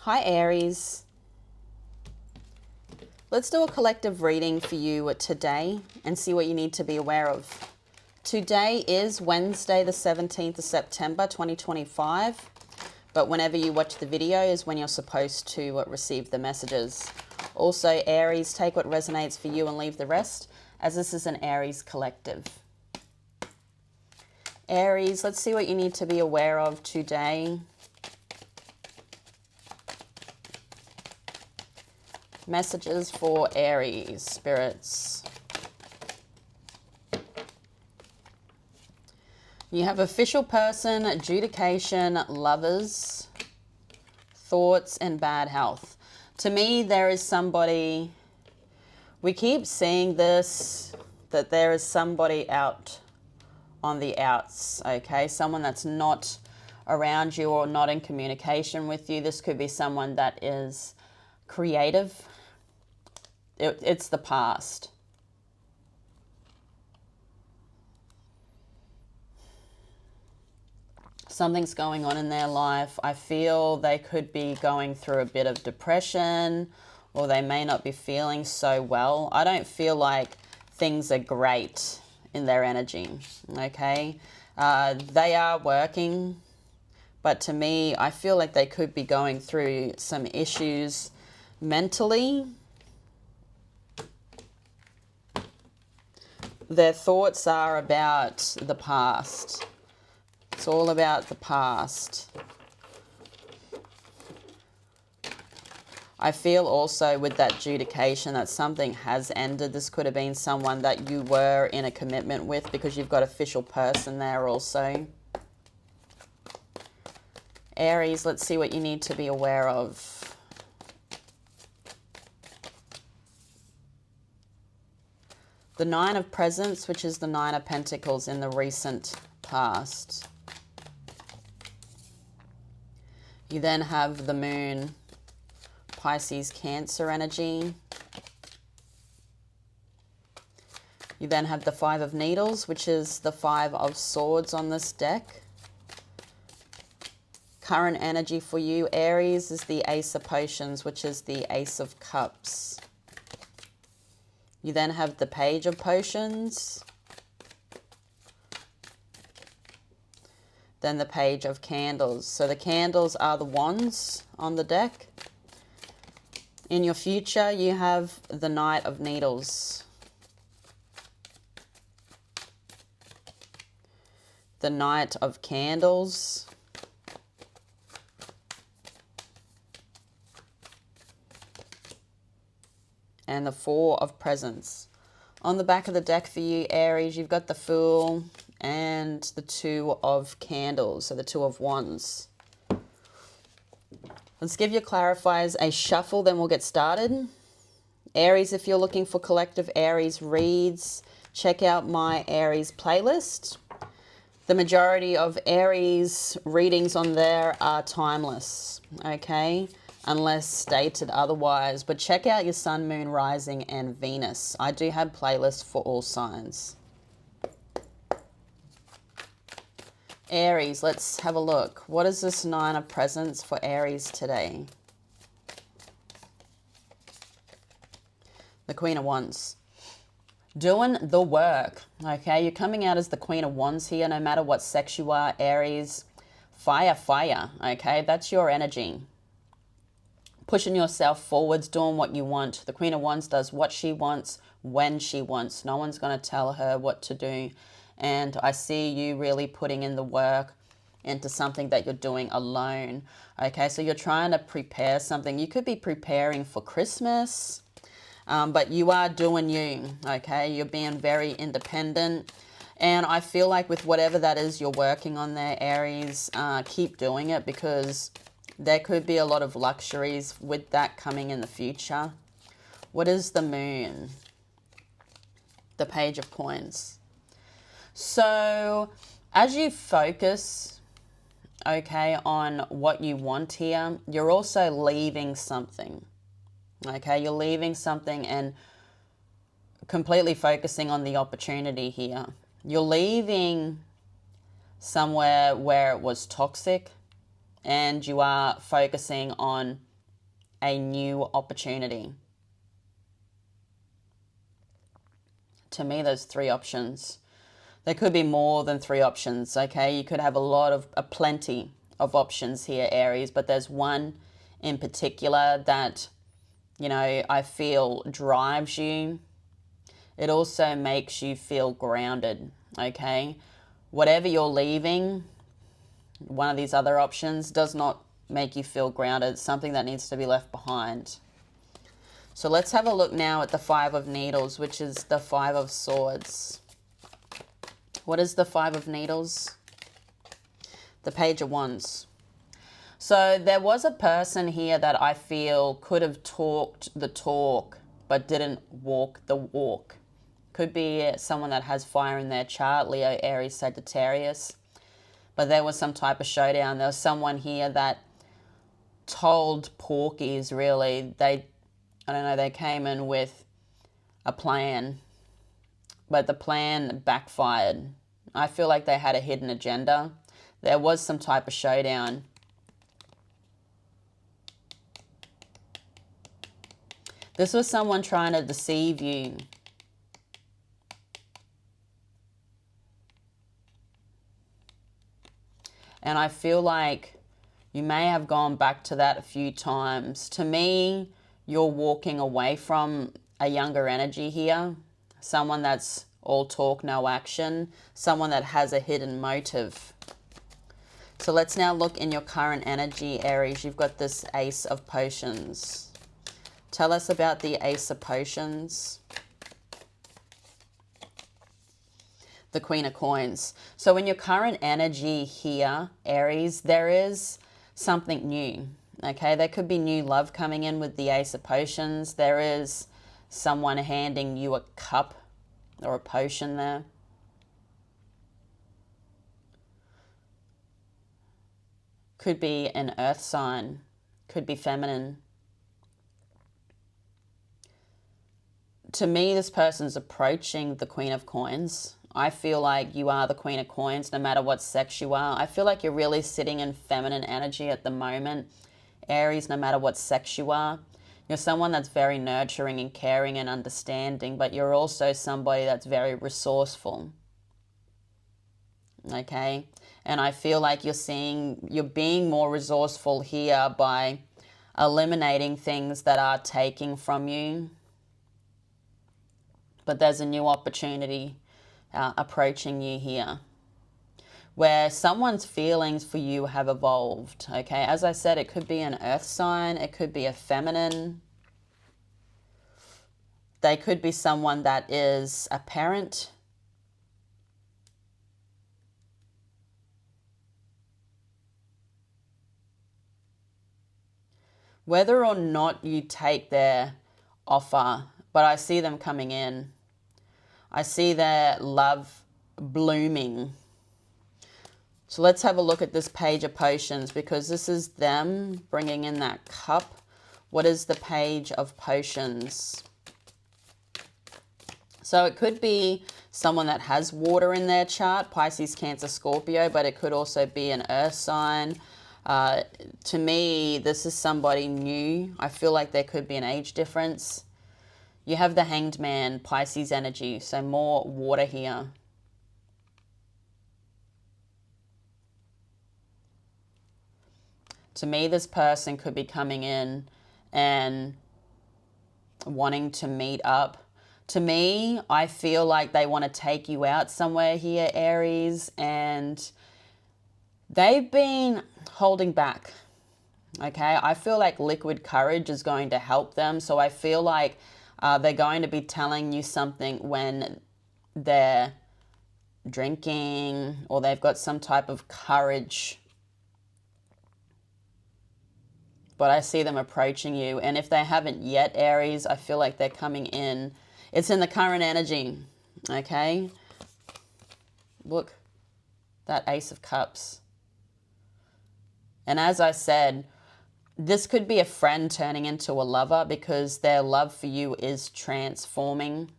Hi Aries. Let's do a collective reading for you today and see what you need to be aware of. Today is Wednesday the 17th of September 2025, but whenever you watch the video is when you're supposed to receive the messages. Also, Aries, take what resonates for you and leave the rest, as this is an Aries collective. Aries, let's see what you need to be aware of today. Messages for Aries, spirits. You have official person, adjudication, lovers, thoughts, and bad health. To me, there is somebody, we keep seeing this, that there is somebody out on the outs, okay? Someone that's not around you or not in communication with you. This could be someone that is creative. It's the past. Something's going on in their life. I feel they could be going through a bit of depression, or they may not be feeling so well. I don't feel like things are great in their energy, okay? They are working, but to me, I feel like they could be going through some issues mentally. Their thoughts are about the past. It's all about the past. I feel also with that adjudication that something has ended. This could have been someone that you were in a commitment with, because you've got official person there also. Aries, let's see what you need to be aware of. The Nine of Presents, which is the Nine of Pentacles in the recent past. You then have the Moon, Pisces, Cancer energy. You then have the Five of Needles, which is the Five of Swords on this deck. Current energy for you, Aries, is the Ace of Potions, which is the Ace of Cups. You then have the Page of Potions. Then the Page of Candles. So the candles are the wands on the deck. In your future, you have the Knight of Needles. The Knight of Candles. And the Four of Presents. On the back of the deck for you, Aries, you've got the Fool and the Two of Candles, so the Two of Wands. Let's give your clarifiers a shuffle, then we'll get started. Aries, if you're looking for collective Aries reads, check out my Aries playlist. The majority of Aries readings on there are timeless, okay? Unless stated otherwise. But check out your Sun, Moon, Rising, and Venus. I do have playlists for all signs. Aries, let's have a look. What is this Nine of Presents for Aries today? The Queen of Wands. Doing the work, okay? You're coming out as the Queen of Wands here, no matter what sex you are, Aries. Fire, fire, okay? That's your energy. Pushing yourself forwards, doing what you want. The Queen of Wands does what she wants, when she wants. No one's going to tell her what to do. And I see you really putting in the work into something that you're doing alone. Okay, so you're trying to prepare something. You could be preparing for Christmas, but you are doing you, okay? You're being very independent. And I feel like with whatever that is you're working on there, Aries, keep doing it, because there could be a lot of luxuries with that coming in the future. What is the Moon? The Page of Coins. So as you focus, okay, on what you want here, you're also leaving something. Okay, you're leaving something and completely focusing on the opportunity here. You're leaving somewhere where it was toxic, and you are focusing on a new opportunity. To me, there's three options. There could be more than three options, okay? You could have a plenty of options here, Aries, but there's one in particular that, you know, I feel drives you. It also makes you feel grounded, okay? Whatever you're leaving, one of these other options does not make you feel grounded. It's something that needs to be left behind. So let's have a look now at the Five of Needles, which is the Five of Swords. What is the Five of Needles? The Page of Wands. So there was a person here that I feel could have talked the talk but didn't walk the walk. Could be someone that has fire in their chart, Leo, Aries, Sagittarius. But there was some type of showdown. There was someone here that told porkies, really. I don't know, they came in with a plan, but the plan backfired. I feel like they had a hidden agenda. There was some type of showdown. This was someone trying to deceive you. And I feel like you may have gone back to that a few times. To me, you're walking away from a younger energy here. Someone that's all talk, no action. Someone that has a hidden motive. So let's now look in your current energy, Aries. You've got this Ace of Potions. Tell us about the Ace of Potions. The Queen of Coins. So in your current energy here, Aries, there is something new, okay? There could be new love coming in with the Ace of Potions. There is someone handing you a cup or a potion there. Could be an earth sign. Could be feminine. To me, this person's approaching the Queen of Coins. I feel like you are the Queen of Coins no matter what sex you are. I feel like you're really sitting in feminine energy at the moment. Aries, no matter what sex you are. You're someone that's very nurturing and caring and understanding, but you're also somebody that's very resourceful. Okay? And I feel like you're being more resourceful here by eliminating things that are taking from you. But there's a new opportunity approaching you here where someone's feelings for you have evolved, okay? As I said, it could be an earth sign, it could be a feminine. They could be someone that is a parent. Whether or not you take their offer, but I see them coming in. I see their love blooming. So let's have a look at this Page of Potions because this is them bringing in that cup. What is the Page of Potions? So it could be someone that has water in their chart, Pisces, Cancer, Scorpio, but it could also be an earth sign. To me, this is somebody new. I feel like there could be an age difference. You have the Hanged Man, Pisces energy, so more water here. To me, this person could be coming in and wanting to meet up. To me, I feel like they want to take you out somewhere here, Aries, and they've been holding back, okay? I feel like liquid courage is going to help them, so I feel like they're going to be telling you something when they're drinking or they've got some type of courage. But I see them approaching you. And if they haven't yet, Aries, I feel like they're coming in. It's in the current energy, okay? Look, that Ace of Cups. And as I said, this could be a friend turning into a lover because their love for you is transforming.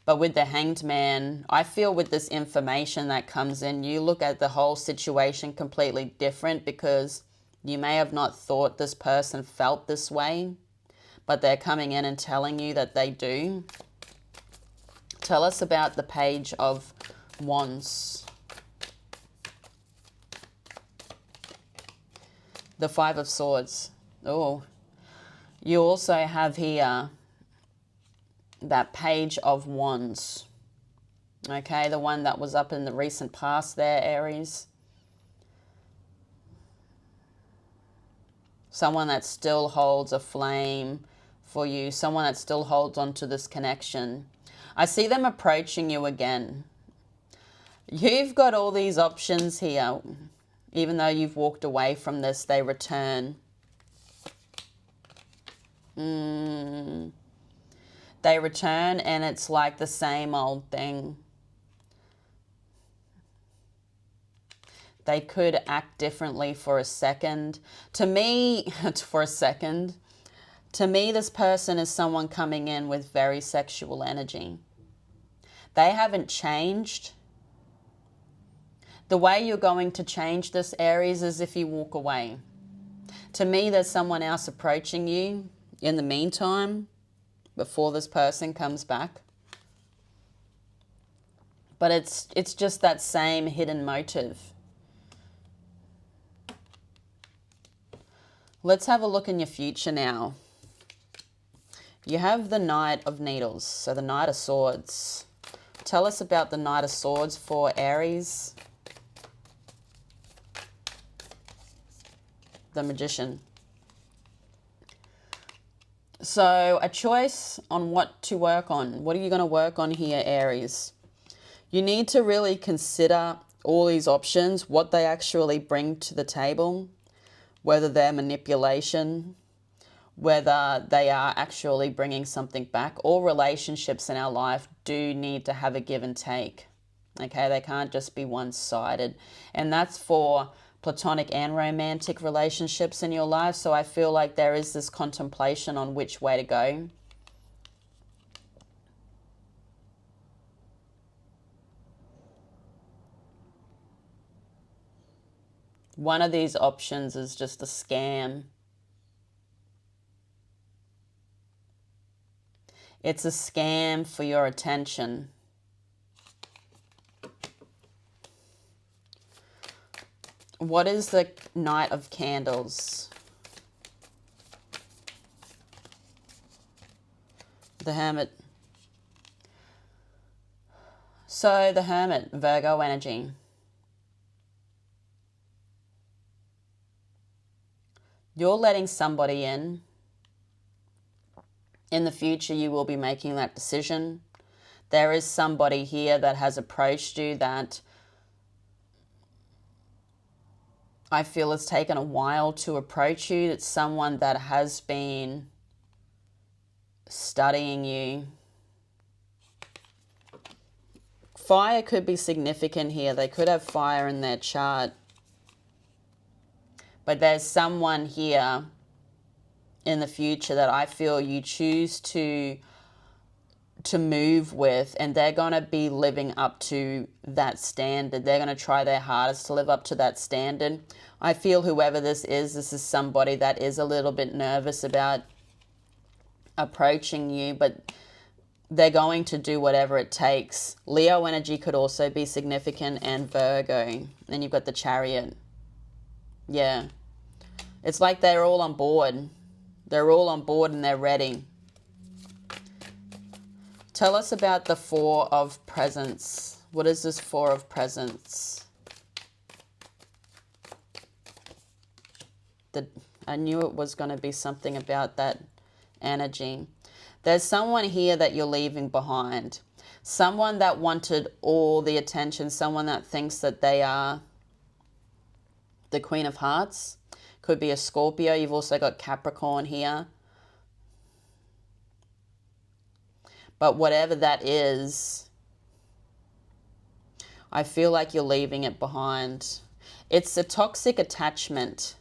But with the Hanged Man, I feel with this information that comes in, you look at the whole situation completely different because You may have not thought this person felt this way, but they're coming in and telling you that they do. Tell us about the Page of Wands. The Five of Swords. Oh, you also have here that Page of Wands. Okay, the one that was up in the recent past there, Aries. Someone that still holds a flame for you. Someone that still holds on to this connection. I see them approaching you again. You've got all these options here. Even though you've walked away from this, they return. They return and it's like the same old thing. They could act differently for a second. To me, this person is someone coming in with very sexual energy. They haven't changed. The way you're going to change this, Aries, is if you walk away. To me, there's someone else approaching you in the meantime, before this person comes back. But it's just that same hidden motive. Let's have a look in your future now. You have the Knight of Needles, so the Knight of Swords. Tell us about the Knight of Swords for Aries. The Magician. So a choice on what to work on. What are you going to work on here, Aries? You need to really consider all these options, what they actually bring to the table, whether they're manipulation, whether they are actually bringing something back. All relationships in our life do need to have a give and take. Okay, they can't just be one-sided. And that's for platonic and romantic relationships in your life. So I feel like there is this contemplation on which way to go. One of these options is just a scam. It's a scam for your attention. What is the Knight of Candles? The Hermit. So the Hermit, Virgo energy. You're letting somebody in. In the future, you will be making that decision. There is somebody here that has approached you that I feel has taken a while to approach you. It's someone that has been studying you. Fire could be significant here. They could have fire in their chart. But there's someone here in the future that I feel you choose to move with, and they're going to be living up to that standard. They're going to try their hardest to live up to that standard. I feel whoever this is somebody that is a little bit nervous about approaching you, but they're going to do whatever it takes. Leo energy could also be significant, and Virgo. Then you've got the Chariot. Yeah. It's like they're all on board. They're all on board and they're ready. Tell us about the Four of Presents. What is this Four of Presents? I knew it was going to be something about that energy. There's someone here that you're leaving behind. Someone that wanted all the attention. Someone that thinks that they are the Queen of Hearts. Could be a Scorpio. You've also got Capricorn here. But whatever that is, I feel like you're leaving it behind. It's a toxic attachment.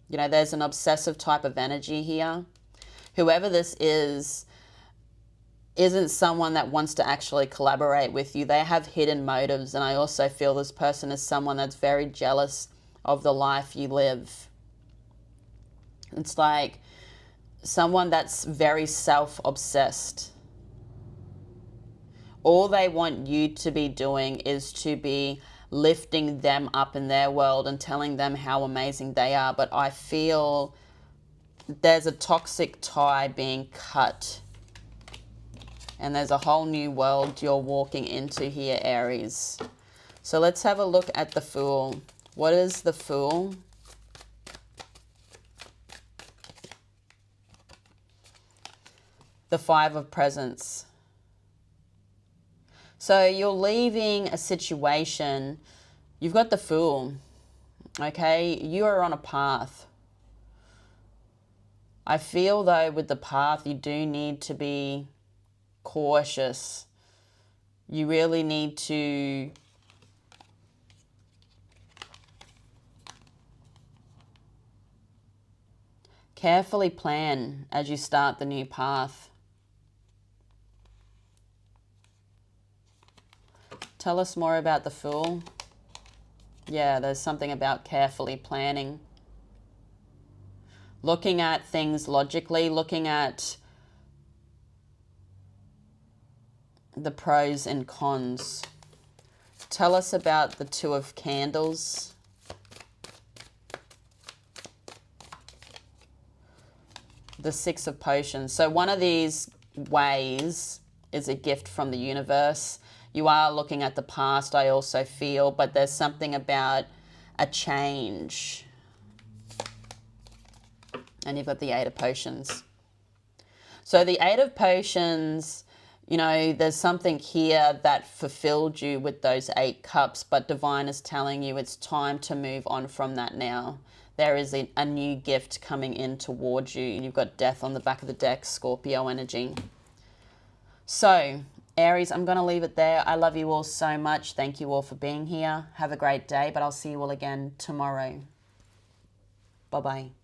You know, there's an obsessive type of energy here. Whoever this is isn't someone that wants to actually collaborate with you. They have hidden motives, and I also feel this person is someone that's very jealous of the life you live. It's like someone that's very self-obsessed. All they want you to be doing is to be lifting them up in their world and telling them how amazing they are. But I feel there's a toxic tie being cut. And there's a whole new world you're walking into here, Aries. So let's have a look at the Fool. What is the Fool? The Five of Presents. So you're leaving a situation. You've got the Fool. Okay, you are on a path. I feel though with the path you do need to be cautious. You really need to carefully plan as you start the new path. Tell us more about the Fool. Yeah, there's something about carefully planning. Looking at things logically, looking at the pros and cons. Tell us about the Two of Candles. The Six of Potions. So one of these ways is a gift from the universe. You are looking at the past, I also feel, but there's something about a change. And you've got the Eight of Potions. So the Eight of Potions, you know, there's something here that fulfilled you with those 8 cups, but Divine is telling you it's time to move on from that now. There is a new gift coming in towards you. You've got Death on the back of the deck, Scorpio energy. So, Aries, I'm going to leave it there. I love you all so much. Thank you all for being here. Have a great day, but I'll see you all again tomorrow. Bye-bye.